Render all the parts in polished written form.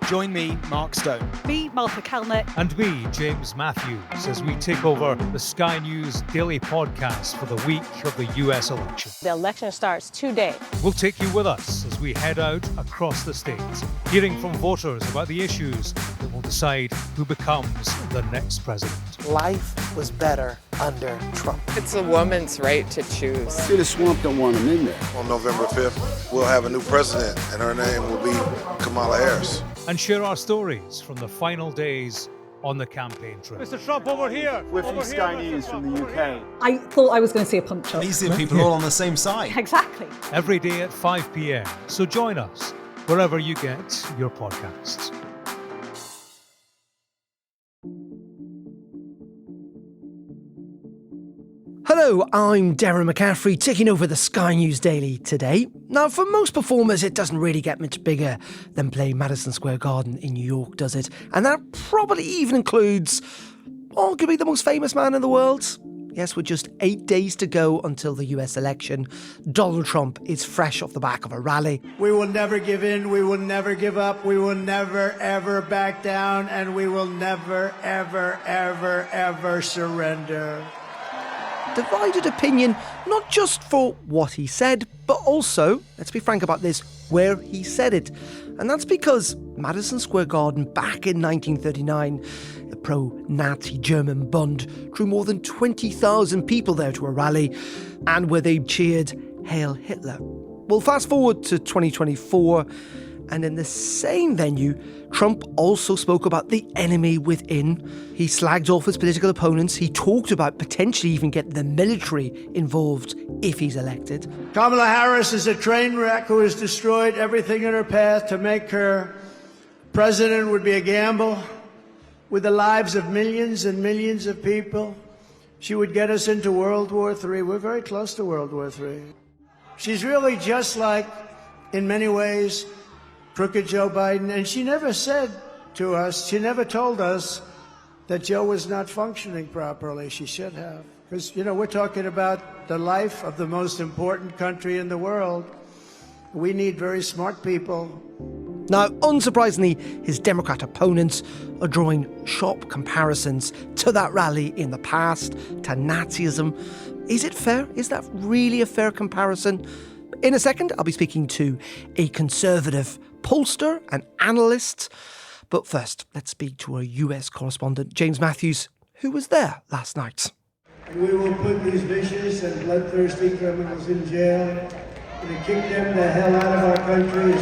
Join me, Mark Stone. Me, Martha Kellner. And me, James Matthews, as we take over the Sky News Daily Podcast for the week of the US election. The election starts today. We'll take you with us as we head out across the state, hearing from voters about the issues that will decide who becomes the next president. Life was better under Trump. It's a woman's right to choose. See, the swamp don't want him in there. On November 5th, we'll have a new president, and her name will be Kamala Harris. And share our stories from the final days on the campaign trail. Mr. Trump, over here. We're from Sky News from the UK. I thought I was going to see a punch up. These are people all on the same side. Exactly. Every day at 5 p.m. So join us wherever you get your podcasts. Hello, I'm Darren McCaffrey, taking over the Sky News Daily today. Now, for most performers, it doesn't really get much bigger than playing Madison Square Garden in New York, does it? And that probably even includes arguably the most famous man in the world. Yes, with just 8 days to go until the US election, Donald Trump is fresh off the back of a rally. We will never give in, we will never give up, we will never, ever back down, and we will never, ever, ever, ever surrender. Divided opinion, not just for what he said, but also, let's be frank about this, where he said it. And that's because Madison Square Garden back in 1939, the pro-Nazi German Bund, drew more than 20,000 people there to a rally, and where they cheered Hail Hitler. Well, fast forward to 2024, and in the same venue, Trump also spoke about the enemy within. He slagged off his political opponents. He talked about potentially even getting the military involved if he's elected. Kamala Harris is a train wreck who has destroyed everything in her path. To make her president would be a gamble with the lives of millions and millions of people. She would get us into World War III. We're very close to World War III. She's really just like, in many ways, crooked Joe Biden, and she never said to us, she never told us that Joe was not functioning properly. She should have. Because, we're talking about the life of the most important country in the world. We need very smart people. Now, unsurprisingly, his Democrat opponents are drawing sharp comparisons to that rally in the past, to Nazism. Is it fair? Is that really a fair comparison? In a second, I'll be speaking to a conservative pollster and analyst. But first, let's speak to our US correspondent, James Matthews, who was there last night. We will put these vicious and bloodthirsty criminals in jail and kick them the hell out of our country.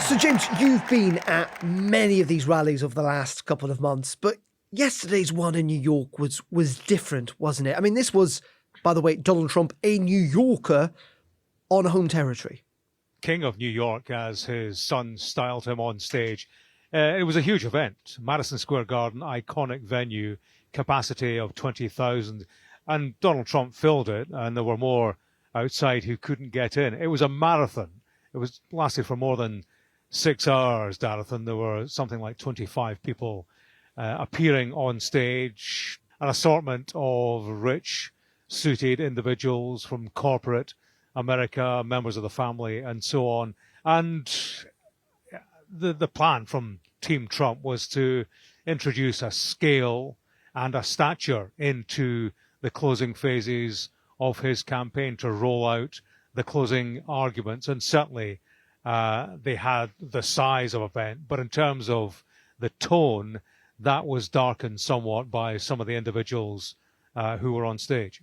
So, James, you've been at many of these rallies over the last couple of months, but yesterday's one in New York was different, wasn't it? I mean, this was, by the way, Donald Trump, a New Yorker on home territory. King of New York, as his son styled him on stage. It was a huge event. Madison Square Garden, iconic venue, capacity of 20,000. And Donald Trump filled it, and there were more outside who couldn't get in. It was a marathon. It lasted for more than 6 hours, Darren. There were something like 25 people appearing on stage, an assortment of rich, suited individuals from corporate America, members of the family, and so on. And the plan from Team Trump was to introduce a scale and a stature into the closing phases of his campaign, to roll out the closing arguments. And certainly they had the size of event, but in terms of the tone, that was darkened somewhat by some of the individuals who were on stage.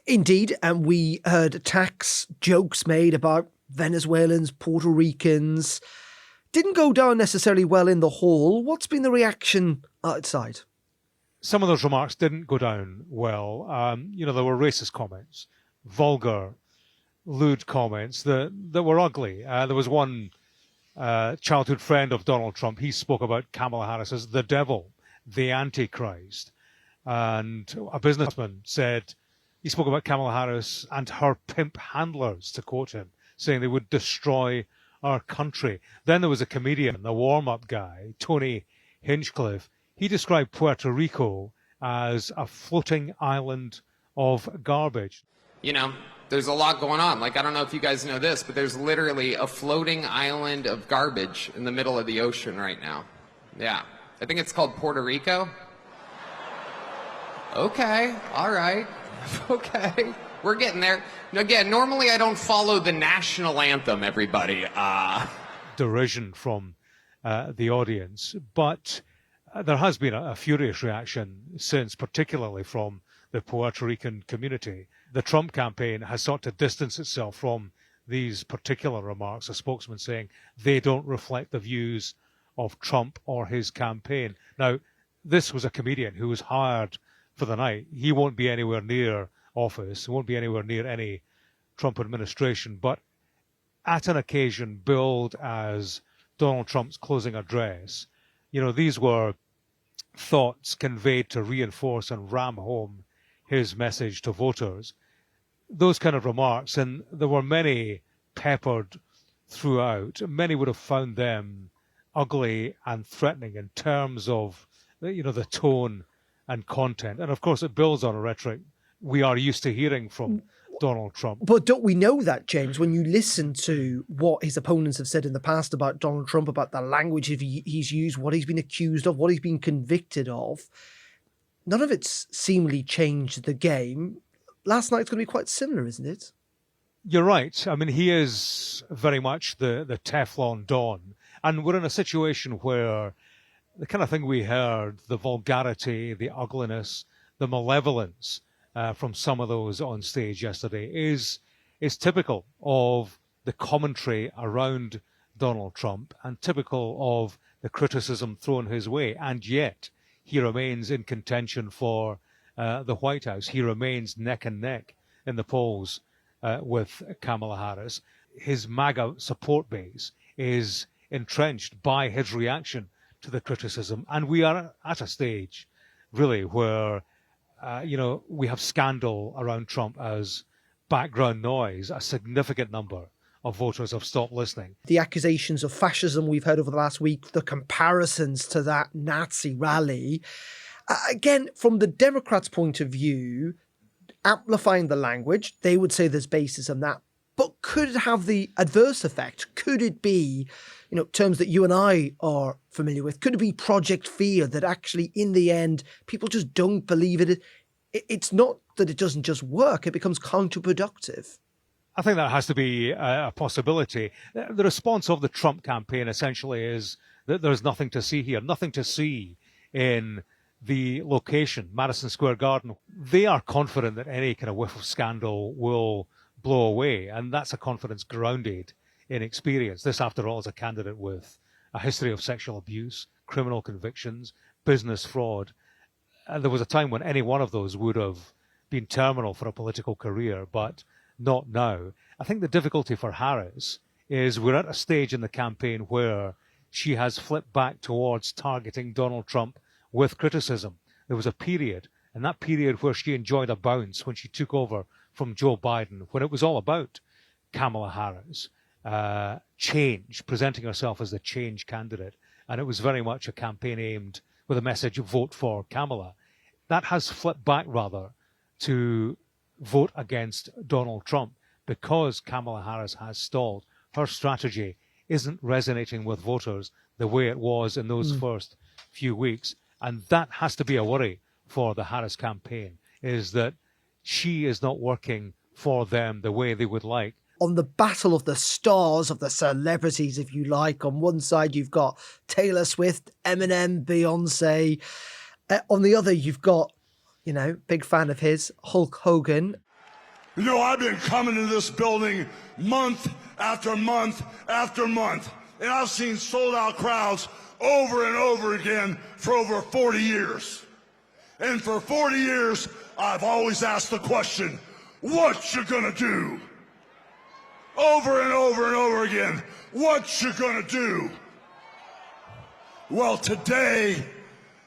Indeed, and we heard attacks, jokes made about Venezuelans, Puerto Ricans. Didn't go down necessarily well in the hall. What's been the reaction outside? Some of those remarks didn't go down well. There were racist comments, vulgar, lewd comments that were ugly. There was one childhood friend of Donald Trump. He spoke about Kamala Harris as the devil, the Antichrist. And a businessman said, he spoke about Kamala Harris and her pimp handlers, to quote him, saying they would destroy our country. Then there was a comedian, the warm-up guy, Tony Hinchcliffe. He described Puerto Rico as a floating island of garbage. There's a lot going on. Like, I don't know if you guys know this, but there's literally a floating island of garbage in the middle of the ocean right now. Yeah. I think it's called Puerto Rico. Okay. All right. Okay. We're getting there. Again, normally I don't follow the national anthem, everybody. Derision from the audience, but there has been a furious reaction since, particularly from the Puerto Rican community. The Trump campaign has sought to distance itself from these particular remarks, a spokesman saying they don't reflect the views of Trump or his campaign. Now, this was a comedian who was hired for the night. He won't be anywhere near office, won't be anywhere near any Trump administration, but at an occasion billed as Donald Trump's closing address, these were thoughts conveyed to reinforce and ram home his message to voters. Those kind of remarks, and there were many peppered throughout, many would have found them ugly and threatening in terms of, the tone and content. And of course, it builds on a rhetoric we are used to hearing from Donald Trump. But don't we know that, James, when you listen to what his opponents have said in the past about Donald Trump, about the language he's used, what he's been accused of, what he's been convicted of, none of it's seemingly changed the game. Last night's going to be quite similar, isn't it? You're right. I mean, he is very much the Teflon Don. And we're in a situation where the kind of thing we heard, the vulgarity, the ugliness, the malevolence from some of those on stage yesterday is typical of the commentary around Donald Trump and typical of the criticism thrown his way. And yet he remains in contention for the White House. He remains neck and neck in the polls with Kamala Harris. His MAGA support base is entrenched by his reaction to the criticism. And we are at a stage, really, where we have scandal around Trump as background noise. A significant number of voters have stopped listening. The accusations of fascism we've heard over the last week, the comparisons to that Nazi rally. Again, from the Democrats' point of view, amplifying the language, they would say there's basis in that. But could it have the adverse effect? Could it be, terms that you and I are familiar with? Could it be Project Fear, that actually in the end, people just don't believe it? It's not that it doesn't just work, it becomes counterproductive. I think that has to be a possibility. The response of the Trump campaign essentially is that there's nothing to see here, nothing to see in the location, Madison Square Garden. They are confident that any kind of whiff of scandal will blow away, and that's a confidence grounded in experience. This, after all, is a candidate with a history of sexual abuse, criminal convictions, business fraud. And there was a time when any one of those would have been terminal for a political career, but not now. I think the difficulty for Harris is we're at a stage in the campaign where she has flipped back towards targeting Donald Trump with criticism. There was a period, and that period where she enjoyed a bounce when she took over from Joe Biden, when it was all about Kamala Harris, change, presenting herself as the change candidate. And it was very much a campaign aimed with a message of vote for Kamala. That has flipped back rather to vote against Donald Trump because Kamala Harris has stalled. Her strategy isn't resonating with voters the way it was in those first few weeks. And that has to be a worry for the Harris campaign, is that she is not working for them the way they would like. On the battle of the stars, of the celebrities, if you like, on one side you've got Taylor Swift, Eminem, Beyonce. On the other you've got, big fan of his, Hulk Hogan. I've been coming to this building month after month after month, and I've seen sold-out crowds over and over again for over 40 years. And for 40 years, I've always asked the question, what you gonna do? Over and over and over again, what you gonna do? Well, today,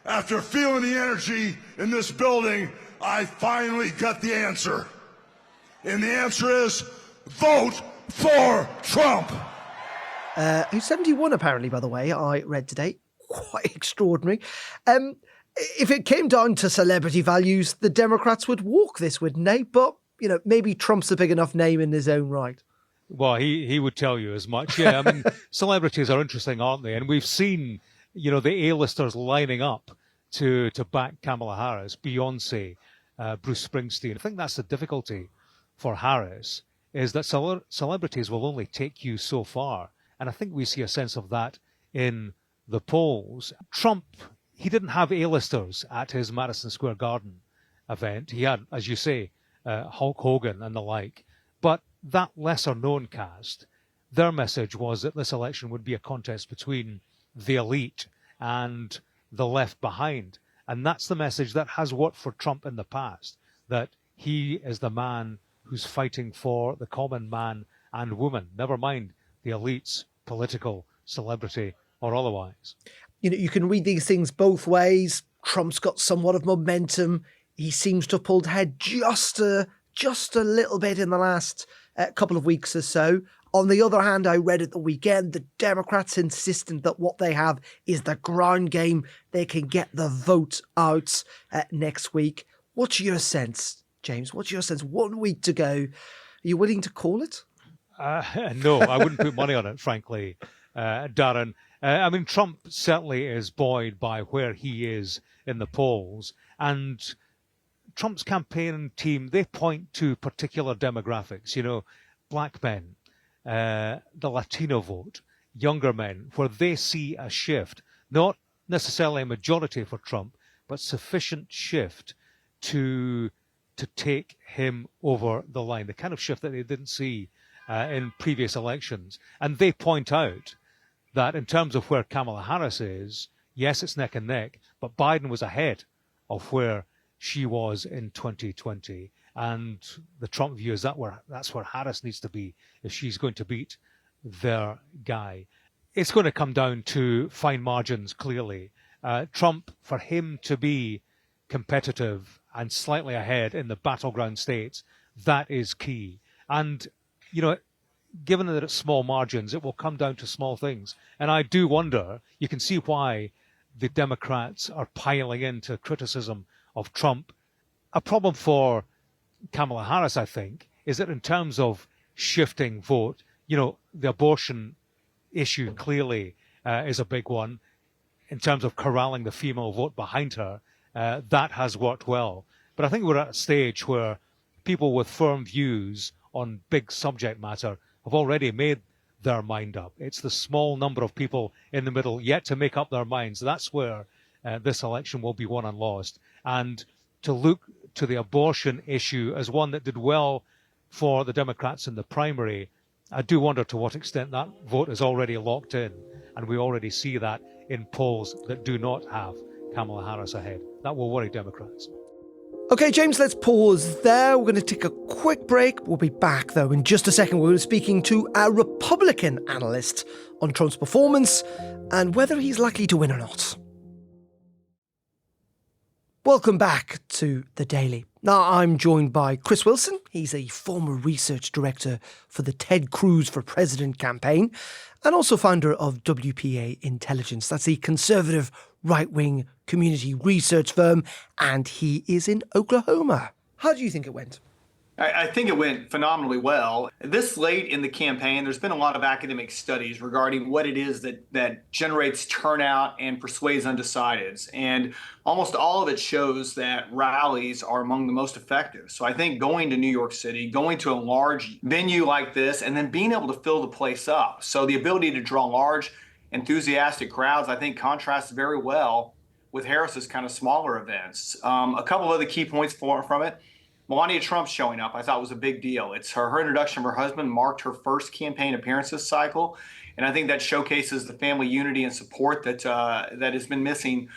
after feeling the energy in this building, I finally got the answer. And the answer is, vote for Trump. Who's 71 apparently, by the way, I read today. Quite extraordinary. If it came down to celebrity values, the Democrats would walk this, wouldn't they? But, maybe Trump's a big enough name in his own right. Well, he would tell you as much. Yeah, I mean, celebrities are interesting, aren't they? And we've seen, the A-listers lining up to back Kamala Harris, Beyonce, Bruce Springsteen. I think that's the difficulty for Harris, is that celebrities will only take you so far. And I think we see a sense of that in the polls. Trump, he didn't have A-listers at his Madison Square Garden event. He had, as you say, Hulk Hogan and the like. But that lesser-known cast, their message was that this election would be a contest between the elite and the left behind. And that's the message that has worked for Trump in the past, that he is the man who's fighting for the common man and woman, never mind the elites, political, celebrity, or otherwise. You can read these things both ways. Trump's got somewhat of momentum. He seems to have pulled ahead just a little bit in the last couple of weeks or so. On the other hand, I read at the weekend, the Democrats insistent that what they have is the ground game. They can get the vote out next week. What's your sense, James? What's your sense? 1 week to go. Are you willing to call it? No, I wouldn't put money on it, frankly, Darren. I mean, Trump certainly is buoyed by where he is in the polls. And Trump's campaign team, they point to particular demographics, black men, the Latino vote, younger men, where they see a shift, not necessarily a majority for Trump, but sufficient shift to take him over the line, the kind of shift that they didn't see in previous elections. And they point out that in terms of where Kamala Harris is, yes, it's neck and neck, but Biden was ahead of where she was in 2020. And the Trump view is that's where Harris needs to be if she's going to beat their guy. It's going to come down to fine margins, clearly. Trump, for him to be competitive and slightly ahead in the battleground states, that is key. And, given that it's small margins, it will come down to small things. And I do wonder, you can see why the Democrats are piling into criticism of Trump. A problem for Kamala Harris, I think, is that in terms of shifting vote, the abortion issue clearly is a big one. In terms of corralling the female vote behind her, that has worked well. But I think we're at a stage where people with firm views on big subject matter have already made their mind up. It's the small number of people in the middle yet to make up their minds. That's where this election will be won and lost. And to look to the abortion issue as one that did well for the Democrats in the primary, I do wonder to what extent that vote is already locked in. And we already see that in polls that do not have Kamala Harris ahead. That will worry Democrats. Okay, James, let's pause there. We're going to take a quick break. We'll be back, though, in just a second. We're speaking to a Republican analyst on Trump's performance and whether he's likely to win or not. Welcome back to The Daily. Now, I'm joined by Chris Wilson. He's a former research director for the Ted Cruz for President campaign and also founder of WPA Intelligence. That's a conservative right-wing community research firm, and he is in Oklahoma. How do you think it went? I think it went phenomenally well. This late in the campaign, there's been a lot of academic studies regarding what it is that generates turnout and persuades undecideds. And almost all of it shows that rallies are among the most effective. So I think going to New York City, going to a large venue like this, and then being able to fill the place up. So the ability to draw large, enthusiastic crowds, I think contrasts very well with Harris's kind of smaller events. A couple of other key points from it. Melania Trump showing up, I thought was a big deal. It's her introduction of her husband marked her first campaign appearance this cycle. And I think that showcases the family unity and support that has been missing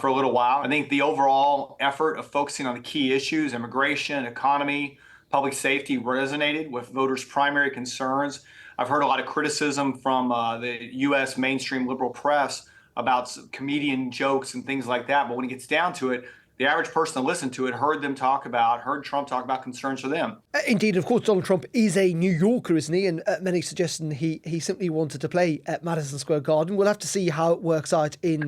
for a little while. I think the overall effort of focusing on the key issues, immigration, economy, public safety, resonated with voters' primary concerns. I've heard a lot of criticism from the U.S. mainstream liberal press about comedian jokes and things like that. But when it gets down to it, the average person that listened to it heard Trump talk about concerns for them. Indeed, of course, Donald Trump is a New Yorker, isn't he? And many suggesting he simply wanted to play at Madison Square Garden. We'll have to see how it works out in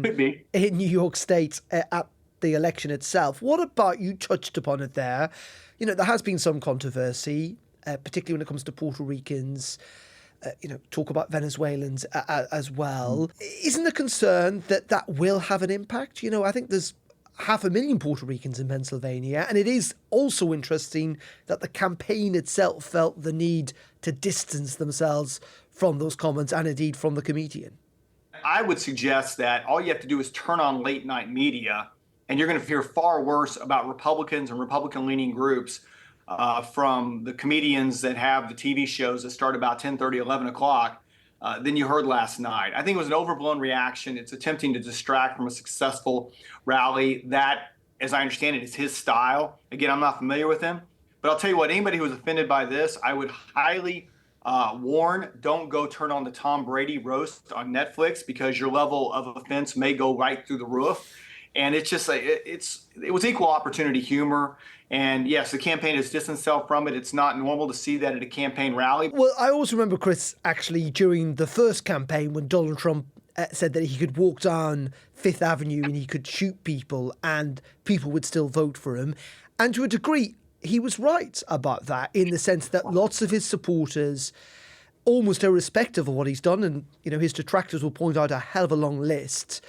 New York State at the election itself. What about, you touched upon it there, there has been some controversy, particularly when it comes to Puerto Ricans, talk about Venezuelans as well. Isn't the concern that that will have an impact? I think there's 500,000 Puerto Ricans in Pennsylvania, and it is also interesting that the campaign itself felt the need to distance themselves from those comments and indeed from the comedian. I would suggest that all you have to do is turn on late night media, and you're going to hear far worse about Republicans and Republican-leaning groups from the comedians that have the TV shows that start about 10:30, 11 o'clock than you heard last night. I think it was an overblown reaction. It's attempting to distract from a successful rally. That, as I understand it, is his style. Again, I'm not familiar with him. But I'll tell you what, anybody who was offended by this, I would highly warn, don't go turn on the Tom Brady roast on Netflix, because your level of offense may go right through the roof. And it's just it was equal opportunity humor. And yes, the campaign has distanced itself from it. It's not normal to see that at a campaign rally. Well, I also remember, Chris, actually during the first campaign when Donald Trump said that he could walk down Fifth Avenue and he could shoot people and people would still vote for him. And to a degree, he was right about that, in the sense that lots of his supporters, almost irrespective of what he's done, and his detractors will point out a hell of a long list,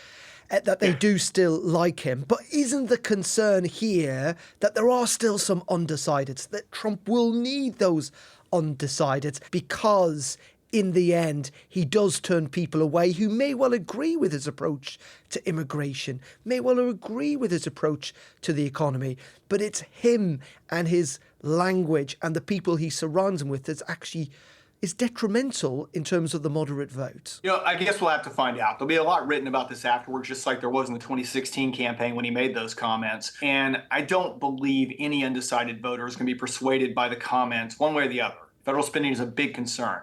that they do still like him. But isn't the concern here that there are still some undecideds, that Trump will need those undecideds, because in the end, he does turn people away who may well agree with his approach to immigration, may well agree with his approach to the economy, but it's him and his language and the people he surrounds him with that's actually is detrimental in terms of the moderate vote? I guess we'll have to find out. There'll be a lot written about this afterwards, just like there was in the 2016 campaign when he made those comments. And I don't believe any undecided voter is going to be persuaded by the comments one way or the other. Federal spending is a big concern.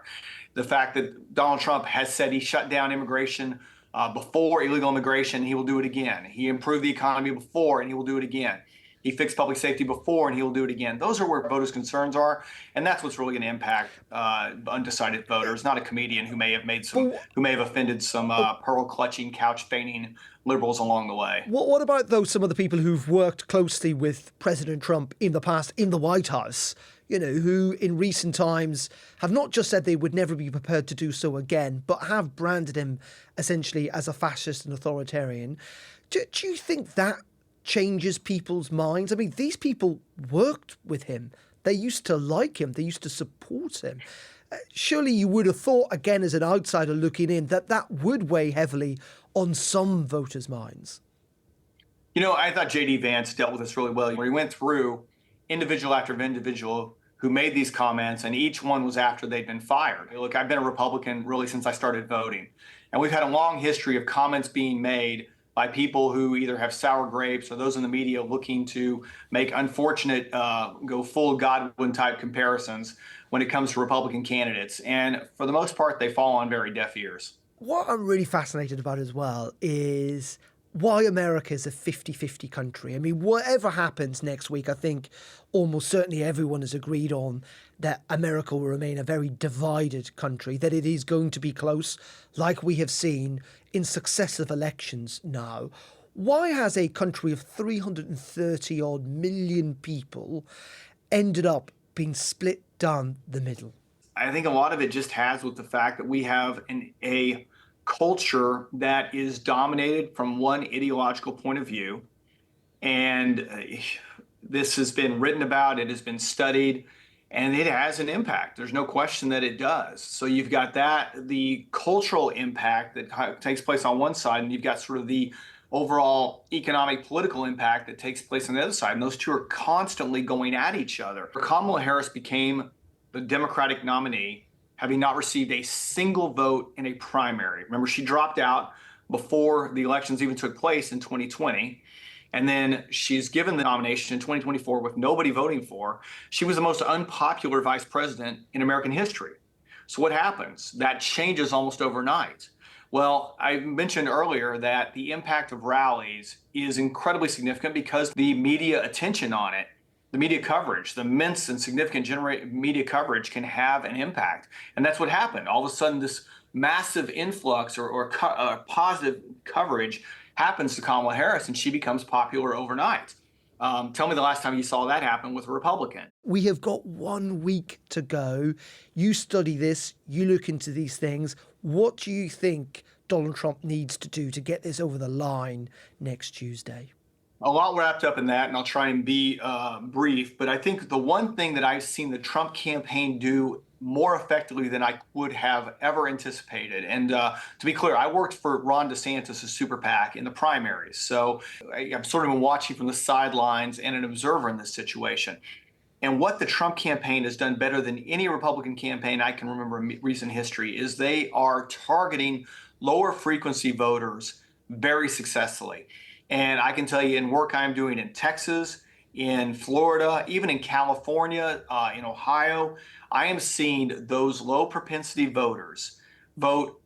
The fact that Donald Trump has said he shut down immigration before, illegal immigration, he will do it again. He improved the economy before, and he will do it again. He fixed public safety before, and he'll do it again. Those are where voters' concerns are, and that's what's really going to impact undecided voters. Not a comedian who may have offended some pearl-clutching, couch-feigning liberals along the way. What about, though, some of the people who've worked closely with President Trump in the past in the White House? Who in recent times have not just said they would never be prepared to do so again, but have branded him essentially as a fascist and authoritarian. Do you think that changes people's minds? I mean, these people worked with him. They used to like him. They used to support him. Surely you would have thought, again, as an outsider looking in, that would weigh heavily on some voters' minds. I thought J.D. Vance dealt with this really well, where he went through individual after individual who made these comments, and each one was after they'd been fired. Look, I've been a Republican really since I started voting, and we've had a long history of comments being made by people who either have sour grapes or those in the media looking to make unfortunate, go full Godwin type comparisons when it comes to Republican candidates. And for the most part, they fall on very deaf ears. What I'm really fascinated about as well is why America is a 50-50 country. I mean, whatever happens next week, I think almost certainly everyone has agreed on that America will remain a very divided country, that it is going to be close, like we have seen in successive elections now. Why has a country of 330-odd million people ended up being split down the middle? I think a lot of it just has with the fact that we have a culture that is dominated from one ideological point of view. And this has been written about, it has been studied, and it has an impact. There's no question that it does. So you've got the cultural impact that takes place on one side, and you've got sort of the overall economic, political impact that takes place on the other side. And those two are constantly going at each other. Kamala Harris became the Democratic nominee, having not received a single vote in a primary. Remember, she dropped out before the elections even took place in 2020. And then she's given the nomination in 2024 with nobody voting for her. She was the most unpopular vice president in American history. So what happens? That changes almost overnight. Well, I mentioned earlier that the impact of rallies is incredibly significant because the media attention on it, the media coverage, the immense and significant media coverage can have an impact. And that's what happened. All of a sudden, this massive influx or positive coverage happens to Kamala Harris and she becomes popular overnight. Tell me the last time you saw that happen with a Republican. We have got 1 week to go. You study this, you look into these things. What do you think Donald Trump needs to do to get this over the line next Tuesday? A lot wrapped up in that, and I'll try and be brief. But I think the one thing that I've seen the Trump campaign do more effectively than I would have ever anticipated. And to be clear, I worked for Ron DeSantis' super PAC in the primaries. So I've sort of been watching from the sidelines and an observer in this situation. And what the Trump campaign has done better than any Republican campaign I can remember in recent history is they are targeting lower frequency voters very successfully. And I can tell you in work I'm doing in Texas, in Florida, even in California, in Ohio, I am seeing those low propensity voters vote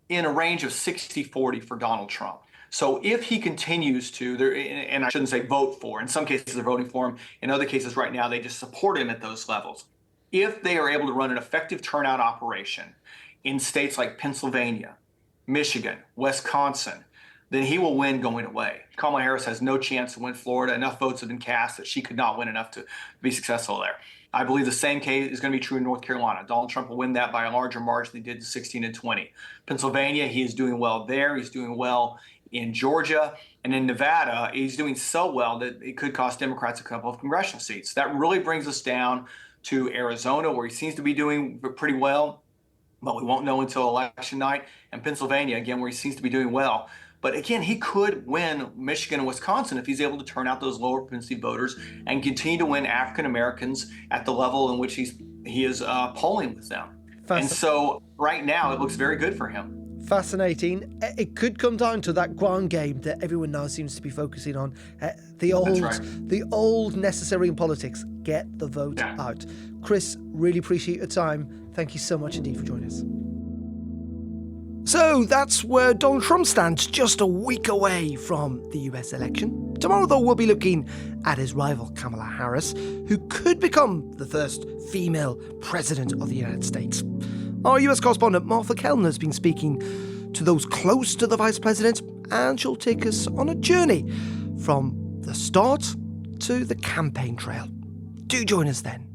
in a range of 60-40 for Donald Trump. So if he continues to, and I shouldn't say vote for, in some cases they're voting for him, in other cases right now they just support him at those levels. If they are able to run an effective turnout operation in states like Pennsylvania, Michigan, Wisconsin, then he will win going away. Kamala Harris has no chance to win Florida. Enough votes have been cast that she could not win enough to be successful there. I believe the same case is going to be true in North Carolina. Donald Trump will win that by a larger margin than he did in 16 and 20. Pennsylvania, he is doing well there. He's doing well in Georgia. And in Nevada, he's doing so well that it could cost Democrats a couple of congressional seats. That really brings us down to Arizona, where he seems to be doing pretty well, but we won't know until election night. And Pennsylvania, again, where he seems to be doing well. But again, he could win Michigan and Wisconsin if he's able to turn out those lower propensity voters and continue to win African Americans at the level in which he is polling with them. And so right now it looks very good for him. Fascinating. It could come down to that ground game that everyone now seems to be focusing on. The old necessary in politics. Get the vote out. Chris, really appreciate your time. Thank you so much indeed for joining us. So that's where Donald Trump stands, just a week away from the US election. Tomorrow, though, we'll be looking at his rival Kamala Harris, who could become the first female president of the United States. Our US correspondent Martha Kellner has been speaking to those close to the vice president, and she'll take us on a journey from the start to the campaign trail. Do join us then.